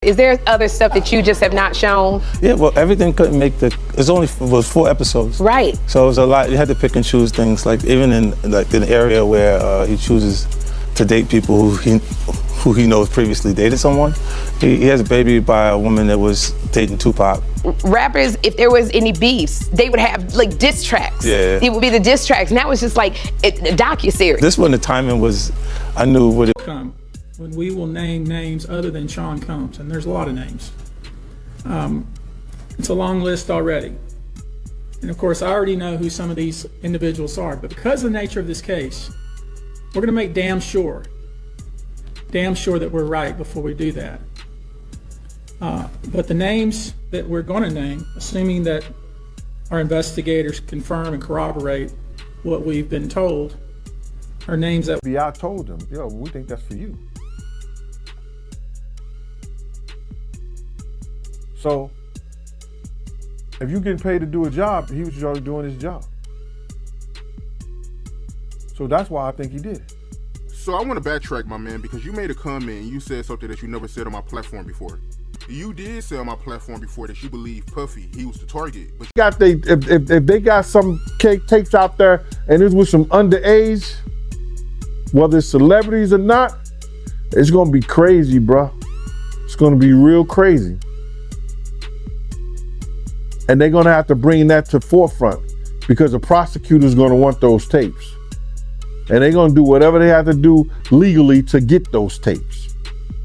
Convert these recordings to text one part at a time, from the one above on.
Is there other stuff that you just have not shown? Yeah, well, everything couldn't make the. It was 4 episodes. Right. So it was a lot. You had to pick and choose things. Like even in an area where he chooses to date people who he knows previously dated someone. He has a baby by a woman that was dating Tupac. Rappers, if there was any beefs, they would have like diss tracks. Yeah. It would be the diss tracks. And that was just like a docuseries. This one, the timing was, I knew what it. Come when we will name names other than Sean Combs, and there's a lot of names. It's a long list already. And of course, I already know who some of these individuals are, but because of the nature of this case, we're gonna make damn sure that we're right before we do that. But the names that we're gonna name, assuming that our investigators confirm and corroborate what we've been told, are names that I told them, yo, we think that's for you. So, if you're getting paid to do a job, he was just already doing his job. So that's why I think he did it. So I want to backtrack, my man, because you made a comment and you said something that you never said on my platform before. You did say on my platform before that you believe Puffy, he was the target. But If they got some tapes out there and it's with some underage, whether it's celebrities or not, it's gonna be crazy, bro. It's gonna be real crazy. And they're gonna have to bring that to forefront because the prosecutor's gonna want those tapes. And they're gonna do whatever they have to do legally to get those tapes.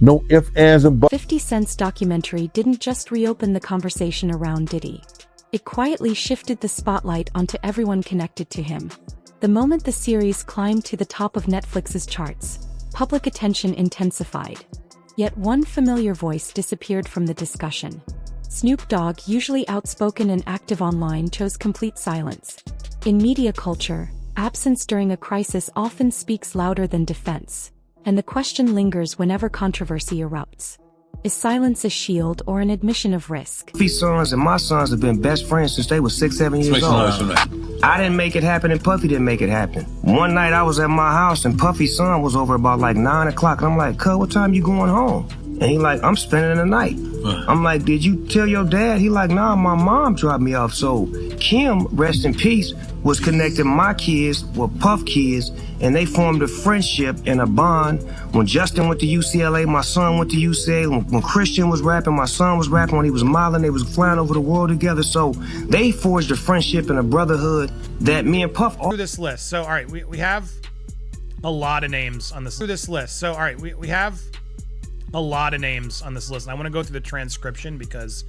No ifs, ands, and buts. 50 Cent's documentary didn't just reopen the conversation around Diddy. It quietly shifted the spotlight onto everyone connected to him. The moment the series climbed to the top of Netflix's charts, public attention intensified. Yet one familiar voice disappeared from the discussion. Snoop Dogg, usually outspoken and active online, chose complete silence. In media culture, absence during a crisis often speaks louder than defense, and the question lingers whenever controversy erupts. Is silence a shield or an admission of risk? Puffy's sons and my sons have been best friends since they were 6, 7 years old. I didn't make it happen and Puffy didn't make it happen. One night I was at my house and Puffy's son was over about like 9 o'clock. And I'm like, cuz, what time you going home? And he like, I'm spending the night. I'm like, did you tell your dad? He like, nah, my mom dropped me off. So Kim, rest in peace, was connecting my kids with Puff kids, and they formed a friendship and a bond. When Justin went to UCLA, my son went to UCLA. When Christian was rapping, my son was rapping. When he was modeling, they was flying over the world together. So they forged a friendship and a brotherhood that me and Puff... Through this list. So, all right, we have a lot of names on this list. So, all right, we have a lot of names on this list. And I want to go through the transcription because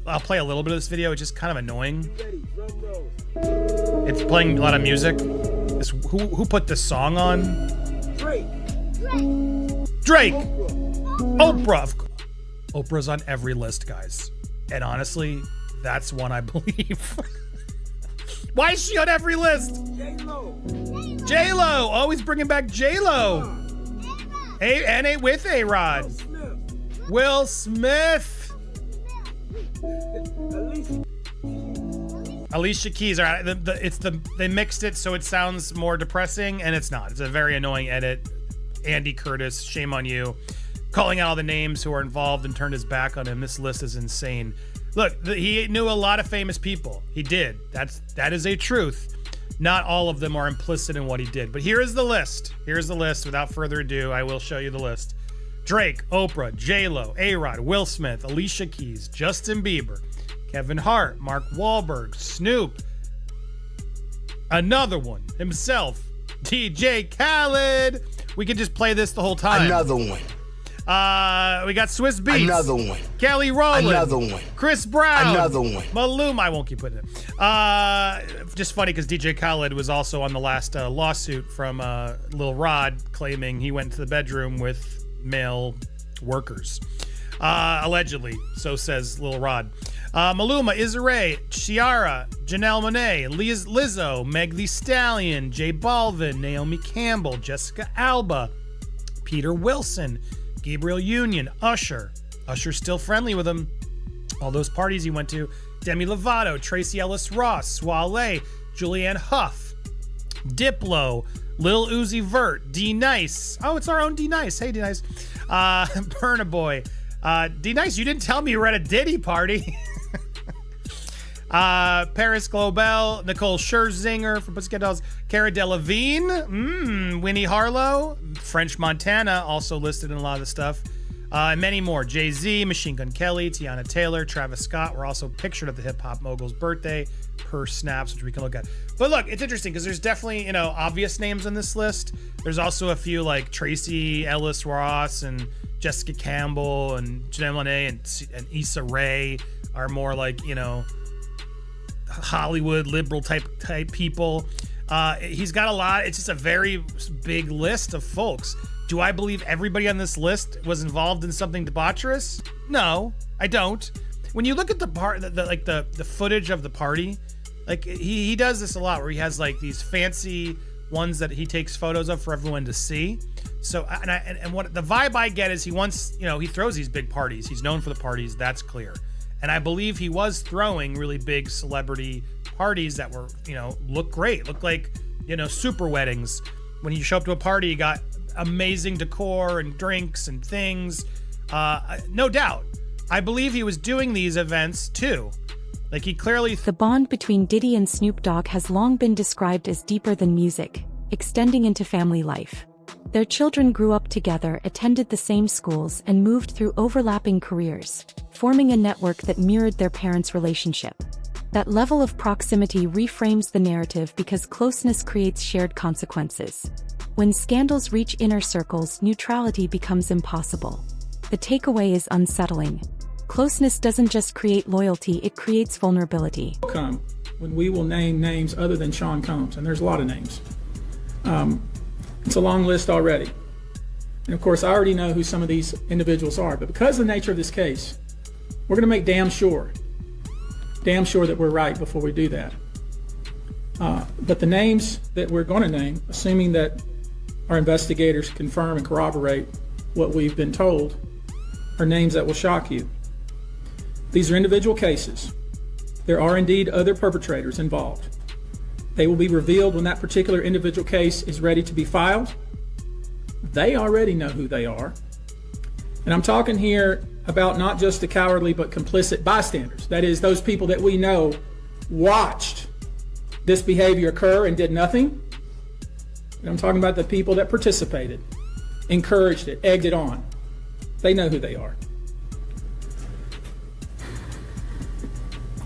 I'll play a little bit of this video. It's just kind of annoying. It's playing a lot of music. Who put this song on? Drake. Oprah. Oprah's on every list, guys. And honestly, that's one I believe. Why is she on every list? J-Lo. Always bringing back J-Lo. And with A-Rod. Will Smith. Alicia Keys. All right, they mixed it so it sounds more depressing, and it's not. It's a very annoying edit. Andy Curtis, shame on you. Calling out all the names who are involved and turned his back on him. This list is insane. Look, he knew a lot of famous people. He did. That is a truth. Not all of them are implicit in what he did. But here is the list. Here's the list. Without further ado, I will show you the list. Drake, Oprah, J-Lo, A-Rod, Will Smith, Alicia Keys, Justin Bieber, Kevin Hart, Mark Wahlberg, Snoop, another one, himself, DJ Khaled. We could just play this the whole time. Another one. We got Swiss Beats. Another one. Kelly Rowland. Another one. Chris Brown. Another one. Maluma. I won't keep putting it. Just funny because DJ Khaled was also on the last lawsuit from Lil Rod, claiming he went to the bedroom with male workers. Allegedly, so says Lil Rod. Maluma, Issa Rae, Ciara, Janelle Monáe, Lizzo, Meg Thee Stallion, J Balvin, Naomi Campbell, Jessica Alba, Peter Wilson, Gabriel Union, Usher. Usher's still friendly with him. All those parties he went to. Demi Lovato, Tracy Ellis Ross, Soiree, Julianne Hough, Diplo, Lil Uzi Vert, D Nice. Oh, it's our own D Nice. Hey, D Nice. Burna Boy, D-Nice, you didn't tell me you were at a Diddy party. Paris Globel, Nicole Scherzinger from Pussycat Dolls, Cara Delevingne, Winnie Harlow, French Montana, also listed in a lot of the stuff, and many more. Jay-Z, Machine Gun Kelly, Tiana Taylor, Travis Scott were also pictured at the hip-hop mogul's birthday per snaps, which we can look at. But look, it's interesting because there's definitely, obvious names on this list. There's also a few like Tracy Ellis Ross and Jessica Campbell and Janelle Monáe and Issa Rae are more like, Hollywood liberal type people. He's got a lot. It's just a very big list of folks. Do I believe everybody on this list was involved in something debaucherous? No, I don't. When you look at the footage of the party, like he does this a lot where he has like these fancy ones that he takes photos of for everyone to see. So and what the vibe I get is he throws these big parties. He's known for the parties, that's clear. And I believe he was throwing really big celebrity parties that were, look great, look like, super weddings. When you show up to a party, you got amazing decor and drinks and things. No doubt. I believe he was doing these events too. Like he clearly... The bond between Diddy and Snoop Dogg has long been described as deeper than music, extending into family life. Their children grew up together, attended the same schools, and moved through overlapping careers, forming a network that mirrored their parents' relationship. That level of proximity reframes the narrative because closeness creates shared consequences. When scandals reach inner circles, neutrality becomes impossible. The takeaway is unsettling. Closeness doesn't just create loyalty, it creates vulnerability. Come when we will name names other than Sean Combs, and there's a lot of names. It's a long list already. And of course, I already know who some of these individuals are, but because of the nature of this case, we're going to make damn sure that we're right before we do that. But the names that we're going to name, assuming that our investigators confirm and corroborate what we've been told, are names that will shock you. These are individual cases. There are indeed other perpetrators involved. They will be revealed when that particular individual case is ready to be filed. They already know who they are. And I'm talking here about not just the cowardly but complicit bystanders. That is, those people that we know watched this behavior occur and did nothing. And I'm talking about the people that participated, encouraged it, egged it on. They know who they are.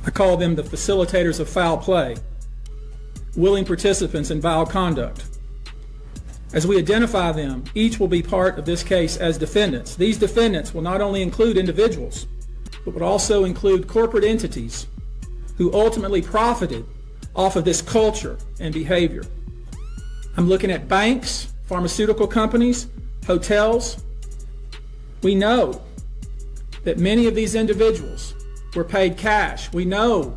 I call them the facilitators of foul play, willing participants in vile conduct. As we identify them, each will be part of this case as defendants. These defendants will not only include individuals, but would also include corporate entities who ultimately profited off of this culture and behavior. I'm looking at banks, pharmaceutical companies, hotels. We know that many of these individuals were paid cash. We know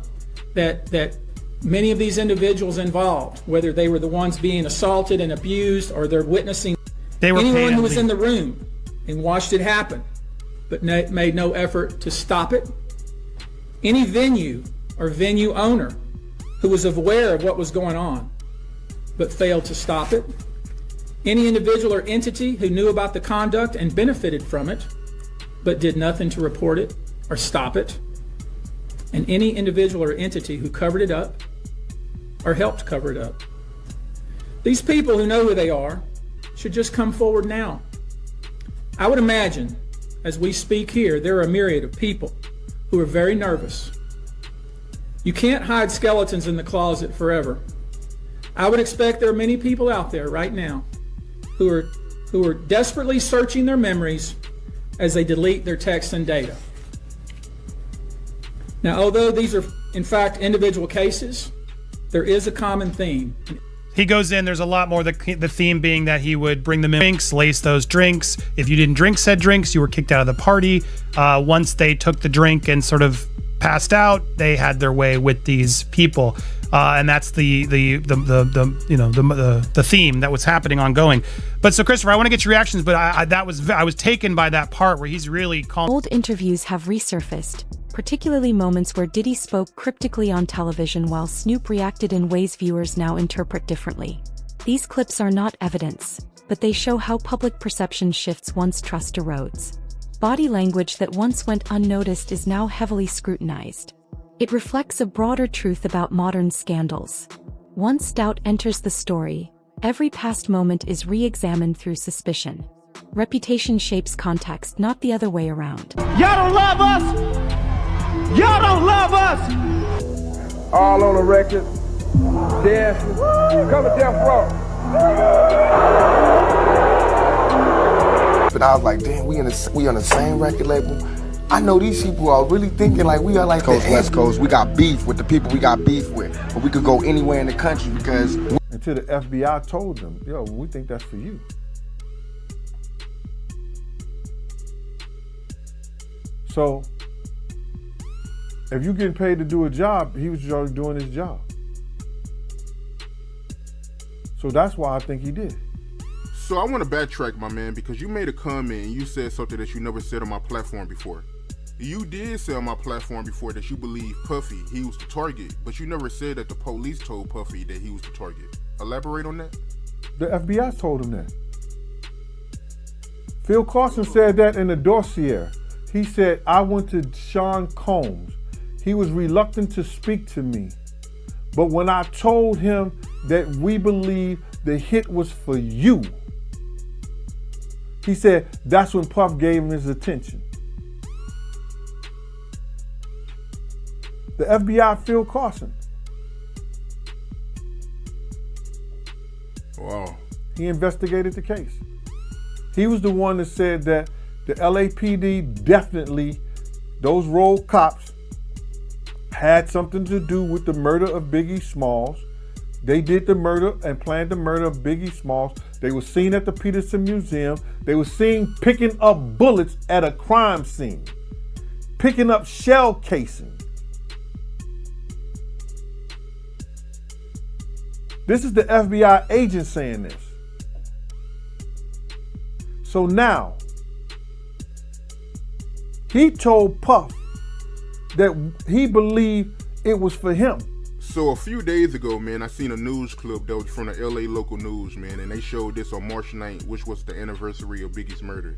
that many of these individuals involved, whether they were the ones being assaulted and abused or they're witnessing, anyone who was in the room and watched it happen but made no effort to stop it, any venue or venue owner who was aware of what was going on but failed to stop it, any individual or entity who knew about the conduct and benefited from it but did nothing to report it or stop it, and any individual or entity who covered it up or helped cover it up. These people who know who they are should just come forward now. I would imagine, as we speak here, there are a myriad of people who are very nervous. You can't hide skeletons in the closet forever. I would expect there are many people out there right now who are desperately searching their memories as they delete their texts and data. Now, although these are in fact individual cases, there is a common theme. He goes in, there's a lot more, the theme being that he would bring them in drinks, lace those drinks. If you didn't drink said drinks, you were kicked out of the party. Once they took the drink and sort of passed out, they had their way with these people. And that's the theme that was happening ongoing. But so Christopher, I want to get your reactions, but I was taken by that part where he's really calm. Old interviews have resurfaced, particularly moments where Diddy spoke cryptically on television while Snoop reacted in ways viewers now interpret differently. These clips are not evidence, but they show how public perception shifts once trust erodes. body language that once went unnoticed is now heavily scrutinized. It reflects a broader truth about modern scandals. Once doubt enters the story, every past moment is re-examined through suspicion. Reputation shapes context, not the other way around. Y'all don't love us! Y'all don't love us! All on the record, dancing, coming down front. But I was like, damn, we on the same record label. I know these people are really thinking like we are like Coast, West Coast. We got beef with the people we got beef with. But we could go anywhere in the country because... Until the FBI told them, yo, we think that's for you. So, if you're getting paid to do a job, he was already doing his job. So that's why I think he did. So I want to backtrack, my man, because you made a comment and you said something that you never said on my platform before. You did say on my platform before that you believe Puffy, he was the target, but you never said that the police told Puffy that he was the target. Elaborate on that. The FBI told him that. Phil Carson said that in the dossier. He said, I went to Sean Combs. He was reluctant to speak to me. But when I told him that we believe the hit was for you, he said that's when Puff gave him his attention. The FBI, Phil Carson. Wow. He investigated the case. He was the one that said that the LAPD definitely, those rogue cops, had something to do with the murder of Biggie Smalls. They did the murder and planned the murder of Biggie Smalls. They were seen at the Peterson Museum. They were seen picking up bullets at a crime scene, picking up shell casings. This is the FBI agent saying this. So now, he told Puff that he believed it was for him. So a few days ago, man, I seen a news clip that was from the LA local news, man, and they showed this on March 9th, which was the anniversary of Biggie's murder.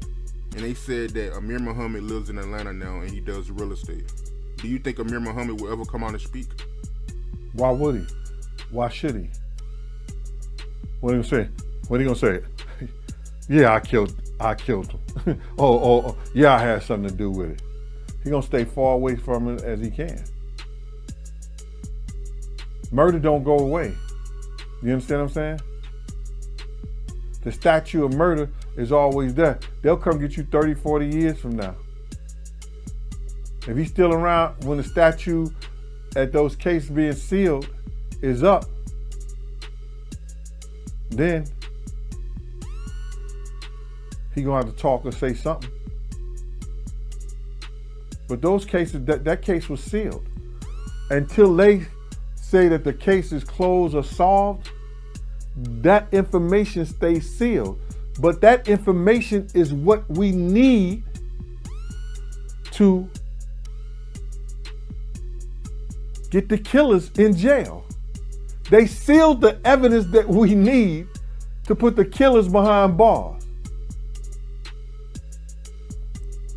And they said that Amir Muhammad lives in Atlanta now and he does real estate. Do you think Amir Muhammad will ever come out and speak? Why would he? Why should he? What are you gonna say? What are you gonna say? Yeah, I killed him. oh, yeah, I had something to do with it. He gonna stay far away from it as he can. Murder don't go away. You understand what I'm saying? The statue of murder is always there. They'll come get you 30, 40 years from now. If he's still around when the statue at those cases being sealed is up, then he gonna have to talk or say something. But those cases, that case was sealed. Until they say that the case is closed or solved, that information stays sealed. But that information is what we need to get the killers in jail. They sealed the evidence that we need to put the killers behind bars.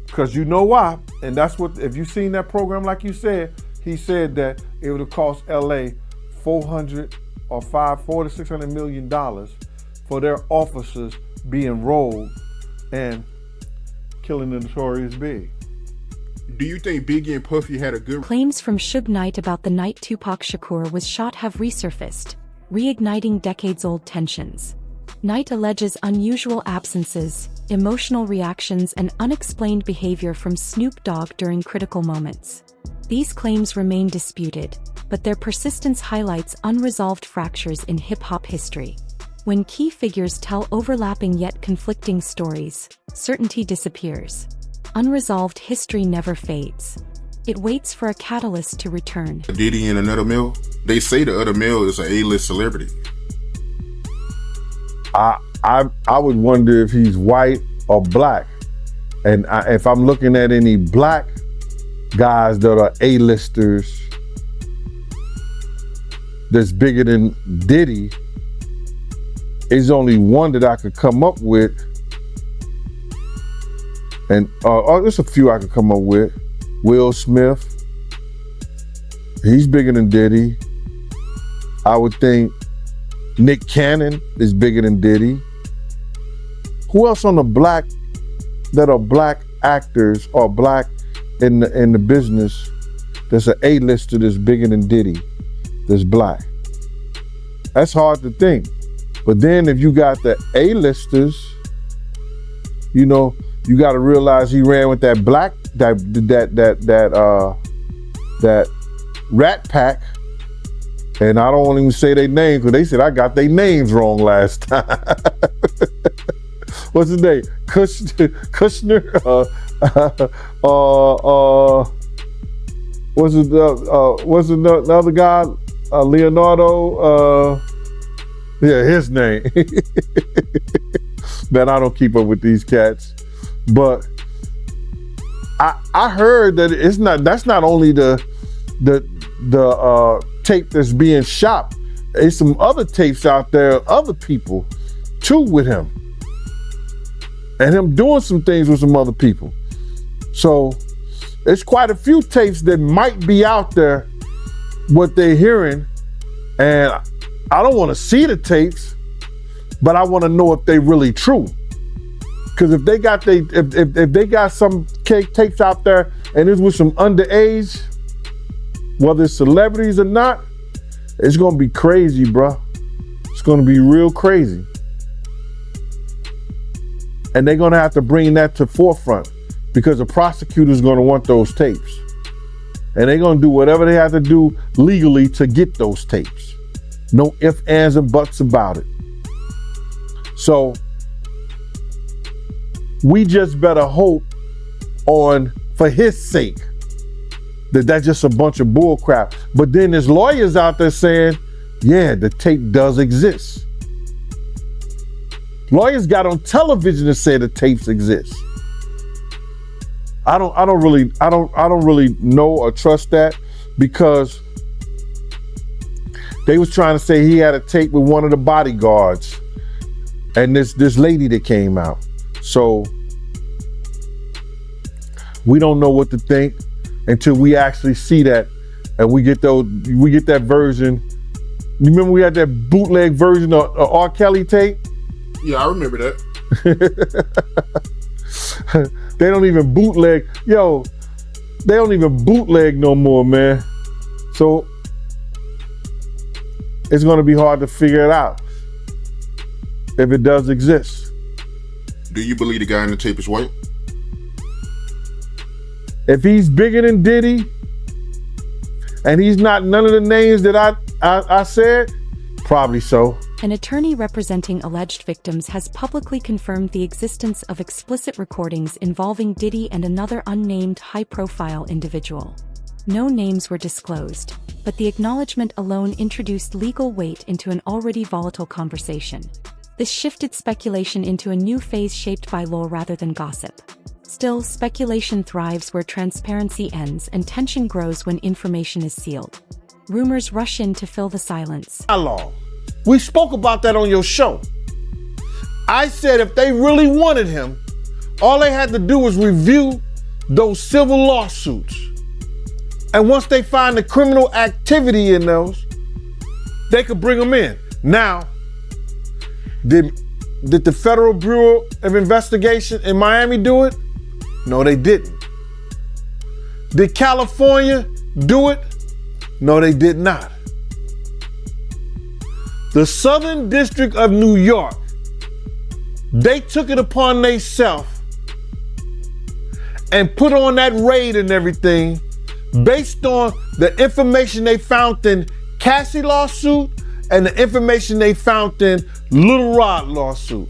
Because you know why, and that's what, if you've seen that program like you said, he said that it would have cost LA $400 to $600 million for their officers being rolled and killing the notorious Big. Do you think Biggie and Puffy had a good... Claims from Suge Knight about the night Tupac Shakur was shot have resurfaced, reigniting decades-old tensions. Knight alleges unusual absences, emotional reactions, and unexplained behavior from Snoop Dogg during critical moments. These claims remain disputed, but their persistence highlights unresolved fractures in hip-hop history. When key figures tell overlapping yet conflicting stories, certainty disappears. Unresolved history never fades. It waits for a catalyst to return. Diddy and another Mill? They say the other Mill is an A-list celebrity. I would wonder if he's white or black. And if I'm looking at any black guys that are A-listers that's bigger than Diddy, there's only one that I could come up with And there's a few I could come up with. Will Smith, he's bigger than Diddy. I would think Nick Cannon is bigger than Diddy. Who else on the black that are black actors or black in the business that's an A-lister that's bigger than Diddy, that's black? That's hard to think. But then if you got the A-listers, you know, you got to realize he ran with that black that Rat Pack, and I don't even say their names because they said I got their names wrong last time. What's his name? Kushner. What's the other guy? Leonardo. Yeah, his name. Man, I don't keep up with these cats, but I heard that that's not only the tape that's being shot. There's some other tapes out there, other people too with him, and him doing some things with some other people. So it's quite a few tapes that might be out there, what they're hearing, and I don't want to see the tapes, but I want to know if they really true. Because if they got if they got some tapes out there and it's with some underage, whether it's celebrities or not, it's gonna be crazy, bro. It's gonna be real crazy. And they're gonna have to bring that to forefront because the prosecutor's gonna want those tapes. And they're gonna do whatever they have to do legally to get those tapes. No ifs, ands, and buts about it. So we just better hope for his sake, that's just a bunch of bull crap. But then there's lawyers out there saying, yeah, the tape does exist. Lawyers got on television to say the tapes exist. I don't really know or trust that, because they was trying to say he had a tape with one of the bodyguards and this lady that came out. So we don't know what to think until we actually see that and we get that version. You remember we had that bootleg version of R. Kelly tape? Yeah, I remember that. They don't even bootleg. Yo, they don't even bootleg no more, man. So it's gonna be hard to figure it out if it does exist. Do you believe the guy in the tape is white? If he's bigger than Diddy and he's not none of the names that I said, probably so. An attorney representing alleged victims has publicly confirmed the existence of explicit recordings involving Diddy and another unnamed high-profile individual. No names were disclosed, but the acknowledgement alone introduced legal weight into an already volatile conversation. This shifted speculation into a new phase shaped by law rather than gossip. Still, speculation thrives where transparency ends and tension grows when information is sealed. Rumors rush in to fill the silence. Law. We spoke about that on your show. I said if they really wanted him, all they had to do was review those civil lawsuits. And once they find the criminal activity in those, they could bring him in. Now, did the Federal Bureau of Investigation in Miami do it? No, they didn't. Did California do it? No, they did not. The Southern District of New York, they took it upon themselves and put on that raid and everything based on the information they found in Cassie lawsuit and the information they found in Little Rod lawsuit.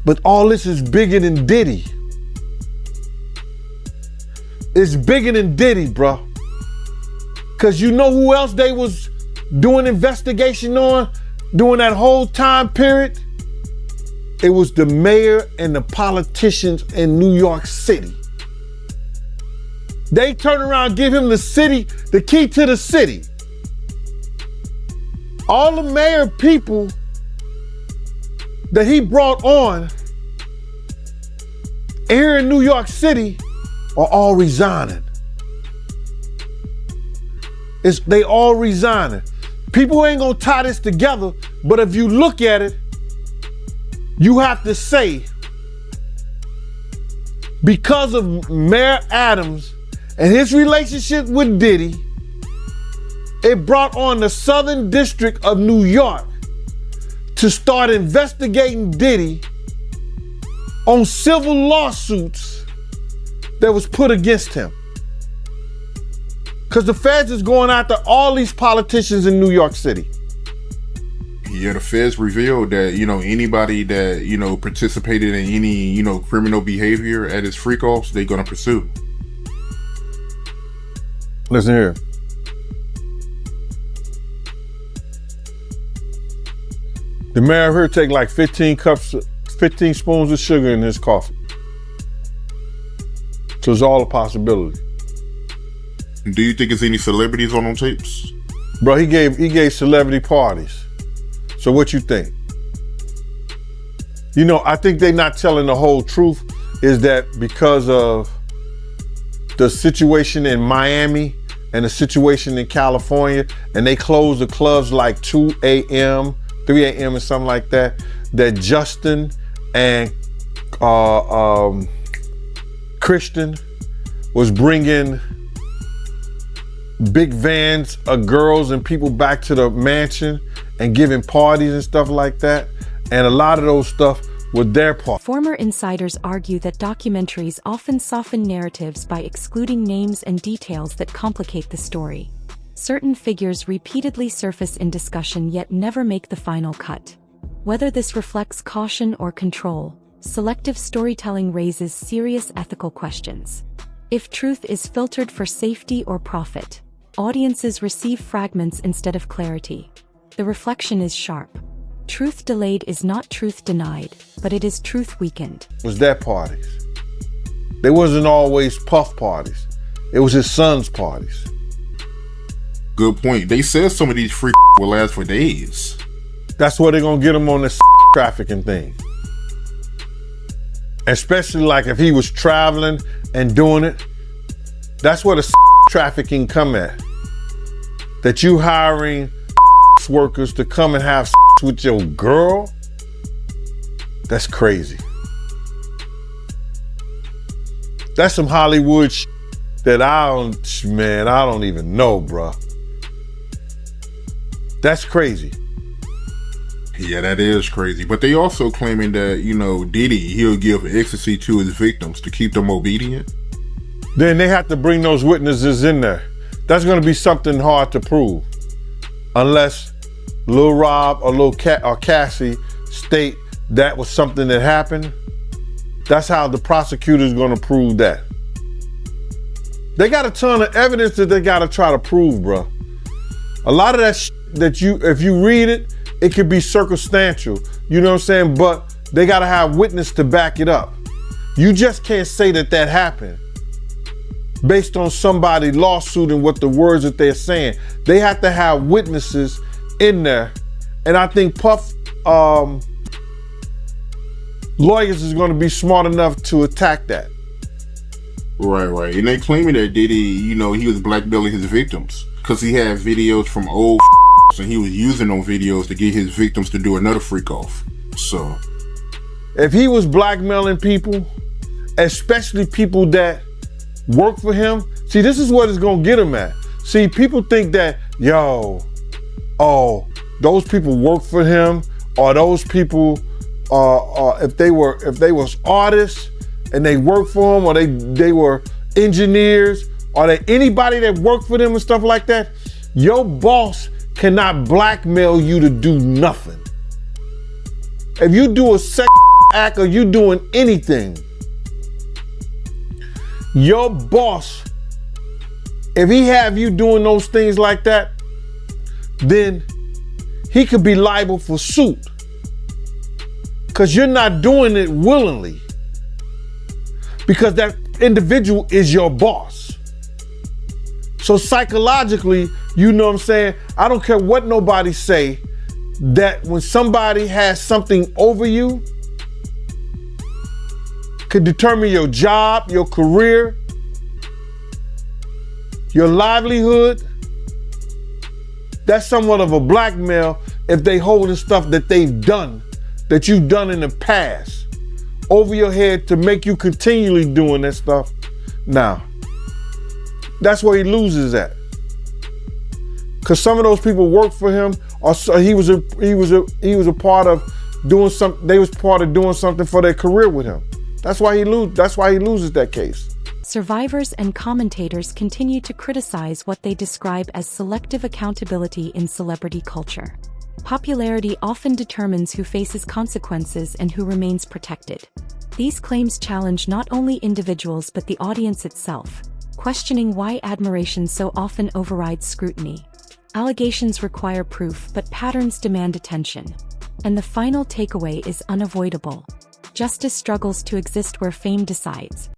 But all this is bigger than Diddy. It's bigger than Diddy, bro. Cause you know who else they was doing investigation on during that whole time period? It was the mayor and the politicians in New York City. They turn around and give him the key to the city. All the mayor people that he brought on here in New York City are all resigning. They all resigning. People ain't gonna tie this together, but if you look at it, you have to say, because of Mayor Adams and his relationship with Diddy, it brought on the Southern District of New York to start investigating Diddy on civil lawsuits that was put against him. Because the feds is going after all these politicians in New York City. Yeah, the feds revealed that, anybody that, participated in any, criminal behavior at his freak-offs, they're going to pursue. Listen here. The mayor here take like 15 spoons of sugar in his coffee. So it's all a possibility. Do you think there's any celebrities on them tapes? Bro, he gave celebrity parties. So what you think? I think they're not telling the whole truth, is that because of the situation in Miami and the situation in California, and they closed the clubs like 2 a.m., 3 a.m. or something like that, that Justin and Christian was bringing big vans of girls and people back to the mansion and giving parties and stuff like that. And a lot of those stuff were their part. Former insiders argue that documentaries often soften narratives by excluding names and details that complicate the story. Certain figures repeatedly surface in discussion yet never make the final cut. Whether this reflects caution or control, selective storytelling raises serious ethical questions. If truth is filtered for safety or profit, audiences receive fragments instead of clarity. The reflection is sharp. Truth delayed is not truth denied, but it is truth weakened. It was their parties. They wasn't always Puff parties. It was his son's parties. Good point. They said some of these freaks will last for days. That's where they're gonna get him on this trafficking thing. Especially like if he was traveling and doing it. That's where the trafficking come at. That you hiring workers to come and have with your girl. That's crazy. That's some Hollywood that I don't even know, bro. That's crazy. Yeah, that is crazy. But they also claiming that, Diddy, he'll give ecstasy to his victims to keep them obedient. Then they have to bring those witnesses in there. That's gonna be something hard to prove. Unless Lil Rob or Lil Cassie state that was something that happened. That's how the prosecutor's gonna prove that. They got a ton of evidence that they gotta try to prove, bro. A lot of that that if you read it, it could be circumstantial, you know what I'm saying? But they gotta have witness to back it up. You just can't say that happened based on somebody's lawsuit and what the words that they're saying. They have to have witnesses in there. And I think Puff lawyers is gonna be smart enough to attack that. Right. And they claiming that Diddy, he was blackmailing his victims because he had videos from old and he was using those videos to get his victims to do another freak off. So if he was blackmailing people, especially people that work for him, see, this is what it's gonna get him at. See, people think that, those people work for him, or those people, if they was artists and they work for him, or they were engineers, or they anybody that worked for them and stuff like that, your boss cannot blackmail you to do nothing. If you do a sex act or you doing anything, your boss, if he have you doing those things like that, then he could be liable for suit. Because you're not doing it willingly. Because that individual is your boss. So psychologically, you know what I'm saying? I don't care what nobody say, that when somebody has something over you, could determine your job, your career, your livelihood. That's somewhat of a blackmail if they holding stuff that they've done, that you've done in the past, over your head to make you continually doing that stuff now. That's where he loses at. Cause some of those people work for him, or he was a part of doing something. They was part of doing something for their career with him. That's why he loses that case. Survivors and commentators continue to criticize what they describe as selective accountability in celebrity culture. Popularity often determines who faces consequences and who remains protected. These claims challenge not only individuals but the audience itself, questioning why admiration so often overrides scrutiny. Allegations require proof, but patterns demand attention. And the final takeaway is unavoidable. Justice struggles to exist where fame decides.